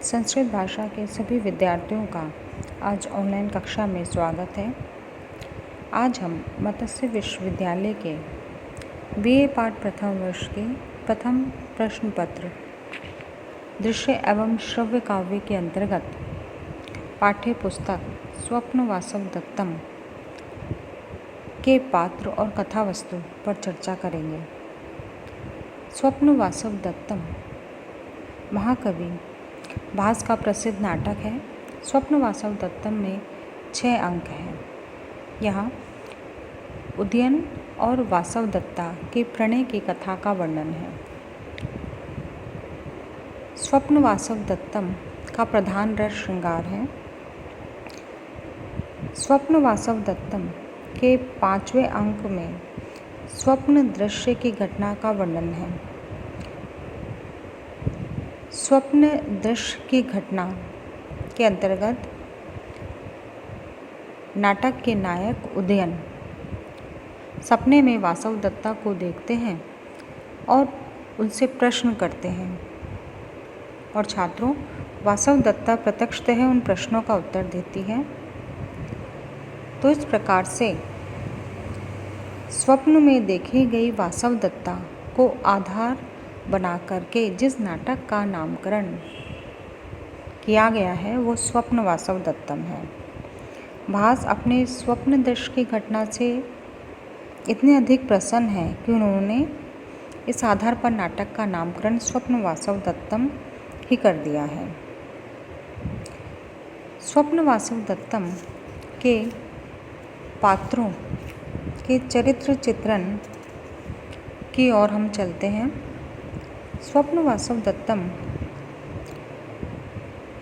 संस्कृत भाषा के सभी विद्यार्थियों का आज ऑनलाइन कक्षा में स्वागत है। आज हम मत्स्य विश्वविद्यालय के बीए पाठ प्रथम वर्ष के प्रथम प्रश्न पत्र दृश्य एवं श्रव्य काव्य के अंतर्गत पाठ्य पुस्तक स्वप्न वासव दत्तम के पात्र और कथा वस्तु पर चर्चा करेंगे। स्वप्न वासव दत्तम महाकवि भास का प्रसिद्ध नाटक है। स्वप्न वासव दत्तम में 6 अंक हैं। यहाँ उदयन और वासव दत्ता के प्रणय की कथा का वर्णन है। स्वप्न वासव दत्तम का प्रधान रस श्रृंगार है। स्वप्न वासव दत्तम के 5वें अंक में स्वप्न दृश्य की घटना का वर्णन है। स्वप्न दृश्य की घटना के अंतर्गत नाटक के नायक उदयन सपने में वासव दत्ता को देखते हैं और उनसे प्रश्न करते हैं और छात्रों वासव दत्ता प्रत्यक्षतः उन प्रश्नों का उत्तर देती है। तो इस प्रकार से स्वप्न में देखी गई वासव दत्ता को आधार बना करके जिस नाटक का नामकरण किया गया है वो स्वप्न वासव दत्तम है। भास अपने स्वप्न दृश्य की घटना से इतने अधिक प्रसन्न है कि उन्होंने इस आधार पर नाटक का नामकरण स्वप्न वासव दत्तम ही कर दिया है। स्वप्न वासव दत्तम के पात्रों के चरित्र चित्रण की ओर हम चलते हैं। स्वप्न वासव दत्तम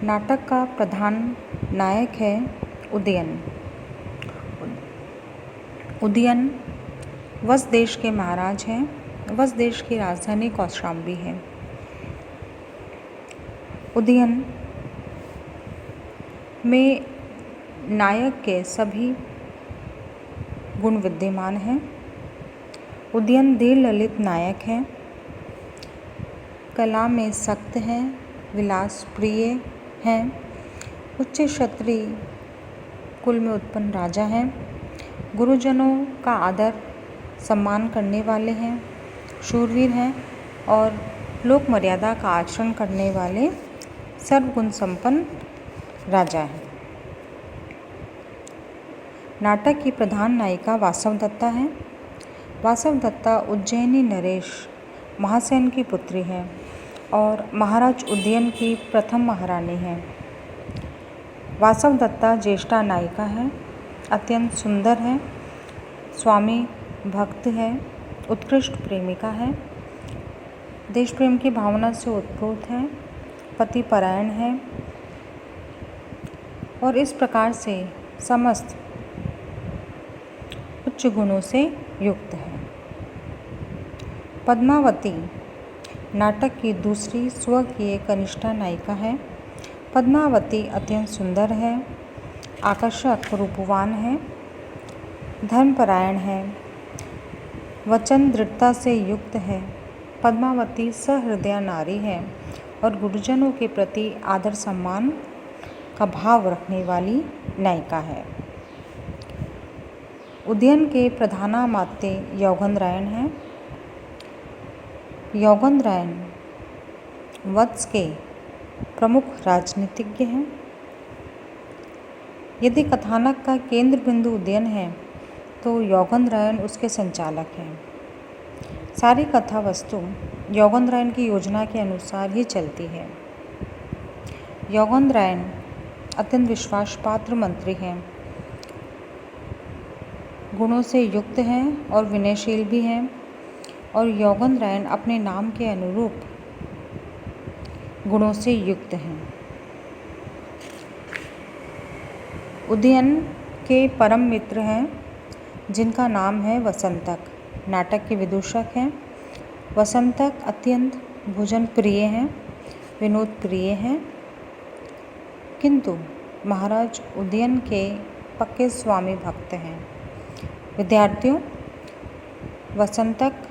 नाटक का प्रधान नायक है उदयन। उदयन वस देश के महाराज हैं। वस देश की राजधानी कौशाम्बी है। उदयन में नायक के सभी गुण विद्यमान हैं। उदयन धीर ललित नायक हैं, कला में सख्त हैं, विलास प्रिय हैं, उच्च क्षत्रिय कुल में उत्पन्न राजा हैं, गुरुजनों का आदर सम्मान करने वाले हैं, शूरवीर हैं और लोक मर्यादा का आचरण करने वाले सर्वगुण संपन्न राजा हैं। नाटक की प्रधान नायिका वासव दत्ता है। वासव दत्ता उज्जैनी नरेश महासेन की पुत्री है और महाराज उदयन की प्रथम महारानी है। वासव दत्ता ज्येष्ठा नायिका है, अत्यंत सुंदर है, स्वामी भक्त है, उत्कृष्ट प्रेमिका है, देश प्रेम की भावना से उत्प्रोत है, पति परायण है और इस प्रकार से समस्त उच्च गुणों से युक्त है। पद्मावती नाटक की दूसरी स्वकीय कनिष्ठा नायिका है। पद्मावती अत्यंत सुंदर है, आकर्षक रूपवान है, धर्मपरायण है, वचन दृढ़ता से युक्त है। पद्मावती सहृदया नारी है और गुरुजनों के प्रति आदर सम्मान का भाव रखने वाली नायिका है। उदयन के प्रधानामात्य यौगंधरायण हैं। यौगंधरायण वत्स के प्रमुख राजनीतिज्ञ हैं। यदि कथानक का केंद्र बिंदु उदयन है तो यौगंधरायण उसके संचालक हैं। सारी कथा वस्तु यौगंधरायण की योजना के अनुसार ही चलती है। यौगंधरायण अत्यंत विश्वासपात्र मंत्री हैं, गुणों से युक्त हैं और विनयशील भी हैं और यौगंधरायण अपने नाम के अनुरूप गुणों से युक्त हैं। उदयन के परम मित्र हैं जिनका नाम है वसंतक, नाटक के विदूषक हैं। वसंतक अत्यंत भोजन प्रिय हैं, विनोद प्रिय हैं, किंतु महाराज उदयन के पक्के स्वामी भक्त हैं। विद्यार्थियों, वसंतक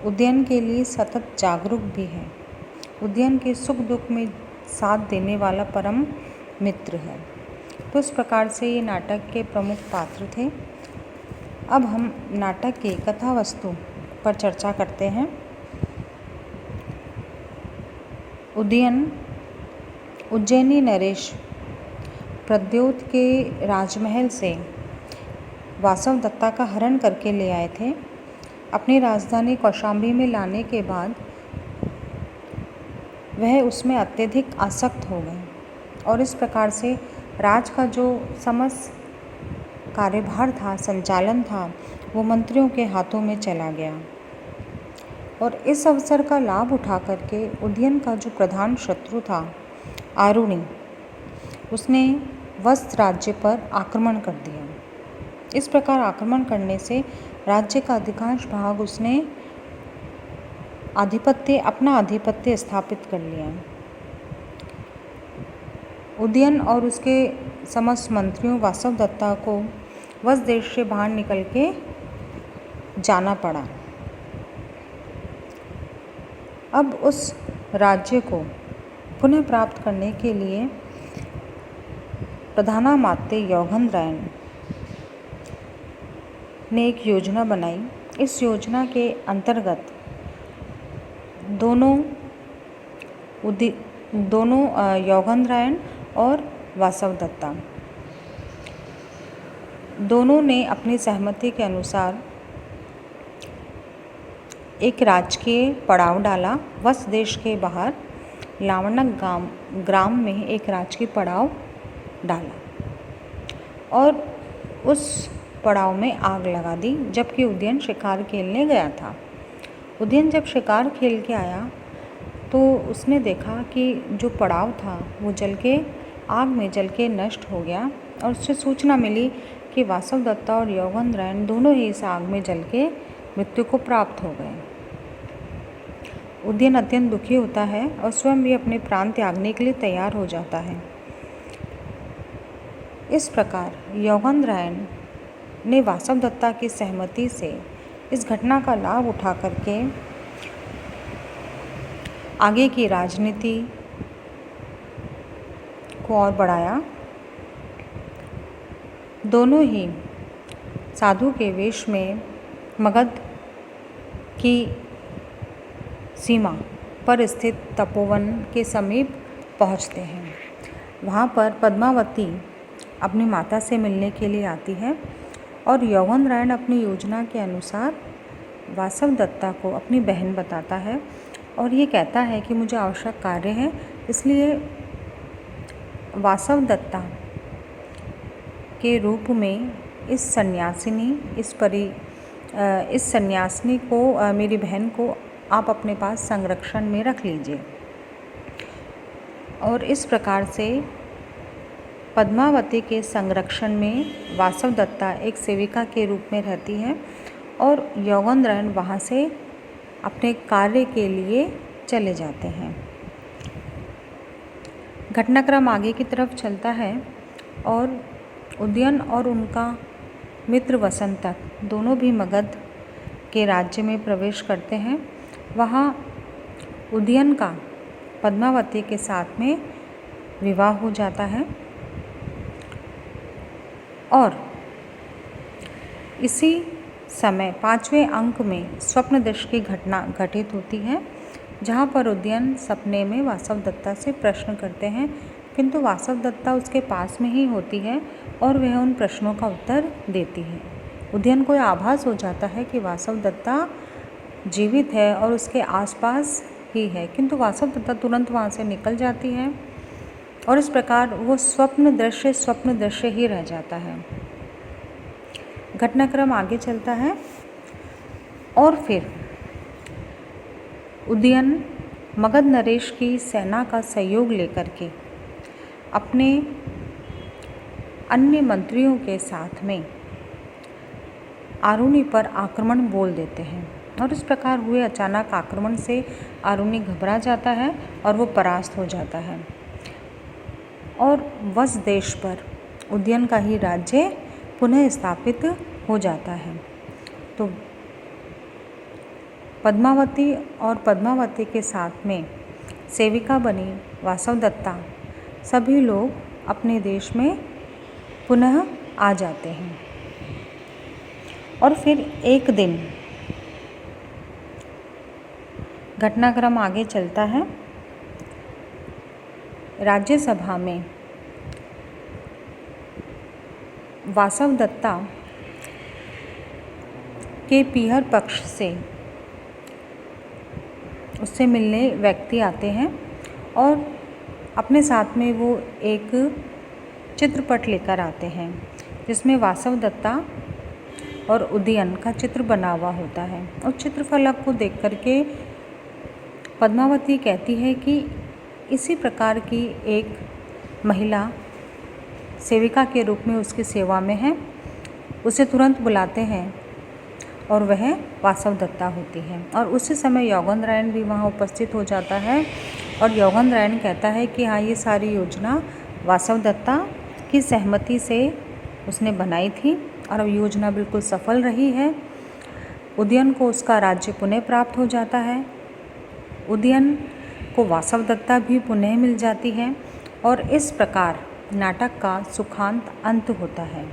उदयन के लिए सतत जागरूक भी है। उदयन के सुख दुख में साथ देने वाला परम मित्र है। तो इस प्रकार से ये नाटक के प्रमुख पात्र थे। अब हम नाटक की कथा वस्तु पर चर्चा करते हैं। उज्जैनी नरेश प्रद्योत के राजमहल से वासवदत्ता का हरण करके ले आए थे। अपनी राजधानी कौशाम्बी में लाने के बाद वह उसमें अत्यधिक आसक्त हो गए और इस प्रकार से राज का जो समस्त कार्यभार था, संचालन था, वो मंत्रियों के हाथों में चला गया। और इस अवसर का लाभ उठा करके उदयन का जो प्रधान शत्रु था आरुणि, उसने वत्स राज्य पर आक्रमण कर दिया। इस प्रकार आक्रमण करने से राज्य का अधिकांश भाग उसने अपना आधिपत्य स्थापित कर लिया। उदयन और उसके समस्त मंत्रियों वासवदत्ता को वत्स देश से बाहर निकल के जाना पड़ा। अब उस राज्य को पुनः प्राप्त करने के लिए प्रधानामात्य यौगंधरायण ने एक योजना बनाई। इस योजना के अंतर्गत दोनों यौगंधरायण और वासवदत्ता दोनों ने अपनी सहमति के अनुसार एक राजकीय पड़ाव डाला। वत्स देश के बाहर लावणक ग्राम में एक राजकीय पड़ाव डाला और उस पड़ाव में आग लगा दी, जबकि उदयन शिकार खेलने गया था। उदयन जब शिकार खेल के आया तो उसने देखा कि जो पड़ाव था वो आग में जल के नष्ट हो गया और उससे सूचना मिली कि वासवदत्ता और यौगंधरायण दोनों ही इस आग में जल के मृत्यु को प्राप्त हो गए। उदयन अत्यंत दुखी होता है और स्वयं भी अपने प्राण त्यागने के लिए तैयार हो जाता है। इस प्रकार यौगंधरायण ने वासवदत्ता की सहमति से इस घटना का लाभ उठा करके आगे की राजनीति को और बढ़ाया। दोनों ही साधु के वेश में मगध की सीमा पर स्थित तपोवन के समीप पहुंचते हैं। वहां पर पद्मावती अपनी माता से मिलने के लिए आती है और यौगंधरायण अपनी योजना के अनुसार वासवदत्ता को अपनी बहन बताता है और ये कहता है कि मुझे आवश्यक कार्य है, इसलिए वासवदत्ता के रूप में इस सन्यासिनी को, मेरी बहन को आप अपने पास संरक्षण में रख लीजिए। और इस प्रकार से पद्मावती के संरक्षण में वासवदत्ता एक सेविका के रूप में रहती है और यौगंधरायण वहाँ से अपने कार्य के लिए चले जाते हैं। घटनाक्रम आगे की तरफ चलता है और उदयन और उनका मित्र वसंतक दोनों भी मगध के राज्य में प्रवेश करते हैं। वहाँ उदयन का पद्मावती के साथ में विवाह हो जाता है और इसी समय 5वें अंक में स्वप्नदृष्टि की घटना घटित होती है, जहाँ पर उदयन सपने में वासवदत्ता से प्रश्न करते हैं, किंतु वासवदत्ता उसके पास में ही होती है और वह उन प्रश्नों का उत्तर देती है। उदयन को आभास हो जाता है कि वासवदत्ता जीवित है और उसके आसपास ही है, किंतु वासवदत्ता तुरंत वहाँ से निकल जाती है और इस प्रकार वो स्वप्न दृश्य ही रह जाता है। घटनाक्रम आगे चलता है और फिर उदयन मगध नरेश की सेना का सहयोग लेकर के अपने अन्य मंत्रियों के साथ में आरुणि पर आक्रमण बोल देते हैं और इस प्रकार हुए अचानक आक्रमण से आरुणि घबरा जाता है और वो परास्त हो जाता है और वत्स देश पर उदयन का ही राज्य पुनः स्थापित हो जाता है। तो पद्मावती और पद्मावती के साथ में सेविका बनी वासवदत्ता सभी लोग अपने देश में पुनः आ जाते हैं। और फिर एक दिन घटनाक्रम आगे चलता है। राज्यसभा में वासवदत्ता के पीहर पक्ष से उससे मिलने व्यक्ति आते हैं और अपने साथ में वो एक चित्रपट लेकर आते हैं जिसमें वासवदत्ता और उदयन का चित्र बना हुआ होता है। और चित्रफलक को देख करके पद्मावती कहती है कि इसी प्रकार की एक महिला सेविका के रूप में उसकी सेवा में है। उसे तुरंत बुलाते हैं और वह वासवदत्ता होती है। और उसी समय योगेंद्रायण भी वहाँ उपस्थित हो जाता है और योगेंद्रायण कहता है कि हाँ, ये सारी योजना वासवदत्ता की सहमति से उसने बनाई थी और अब योजना बिल्कुल सफल रही है। उदयन को उसका राज्य पुनः प्राप्त हो जाता है। उदयन को वासवदत्ता भी पुनः मिल जाती है और इस प्रकार नाटक का सुखांत अंत होता है।